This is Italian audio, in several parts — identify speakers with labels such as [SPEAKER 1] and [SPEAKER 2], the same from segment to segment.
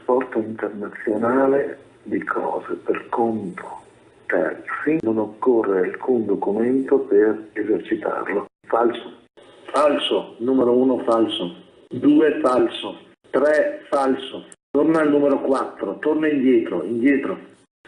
[SPEAKER 1] trasporto internazionale di cose per conto terzi, non occorre alcun documento per esercitarlo. Falso. Falso. Numero 1 falso. 2 falso. 3 falso. Torna al numero 4, torna indietro.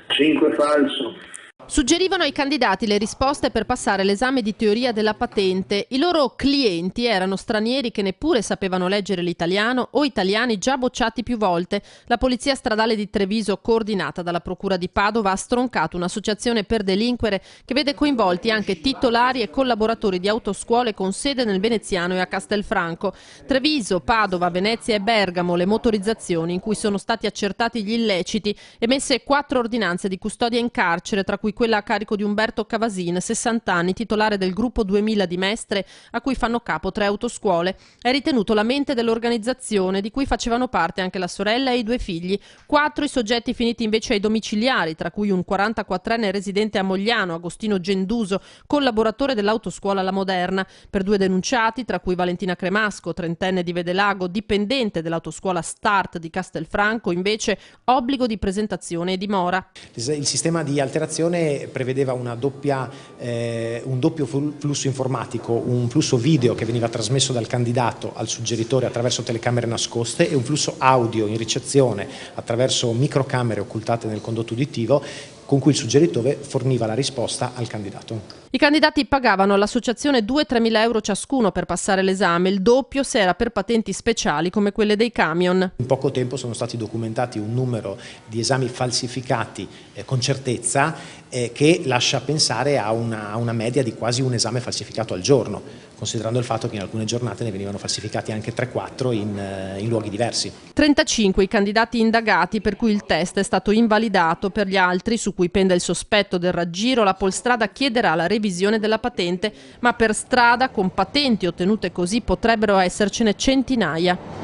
[SPEAKER 1] 5 falso.
[SPEAKER 2] Suggerivano ai candidati le risposte per passare l'esame di teoria della patente. I loro clienti erano stranieri che neppure sapevano leggere l'italiano o italiani già bocciati più volte. La Polizia Stradale di Treviso, coordinata dalla Procura di Padova, ha stroncato un'associazione per delinquere che vede coinvolti anche titolari e collaboratori di autoscuole con sede nel Veneziano e a Castelfranco. Treviso, Padova, Venezia e Bergamo le motorizzazioni in cui sono stati accertati gli illeciti, emesse 4 ordinanze di custodia in carcere, tra cui quella a carico di Umberto Cavasin, 60 anni, titolare del gruppo 2000 di Mestre, a cui fanno capo 3 autoscuole. È ritenuto la mente dell'organizzazione, di cui facevano parte anche la sorella e i 2 figli. 4 i soggetti finiti invece ai domiciliari, tra cui un 44enne residente a Mogliano, Agostino Genduso, collaboratore dell'autoscuola La Moderna. Per 2 denunciati, tra cui Valentina Cremasco, 30enne di Vedelago, dipendente dell'autoscuola Start di Castelfranco, invece obbligo di presentazione e dimora.
[SPEAKER 3] Il sistema di alterazione prevedeva un doppio flusso informatico, un flusso video che veniva trasmesso dal candidato al suggeritore attraverso telecamere nascoste e un flusso audio in ricezione attraverso microcamere occultate nel condotto uditivo con cui il suggeritore forniva la risposta al candidato.
[SPEAKER 2] I candidati pagavano all'associazione 2-3 mila euro ciascuno per passare l'esame, il doppio se era per patenti speciali come quelle dei camion.
[SPEAKER 3] In poco tempo sono stati documentati un numero di esami falsificati con certezza che lascia pensare a una media di quasi un esame falsificato al giorno, considerando il fatto che in alcune giornate ne venivano falsificati anche 3-4 in luoghi diversi.
[SPEAKER 2] 35 i candidati indagati per cui il test è stato invalidato. Per gli altri, su cui pende il sospetto del raggiro, la Polstrada chiederà la revisione della patente, ma per strada con patenti ottenute così potrebbero essercene centinaia.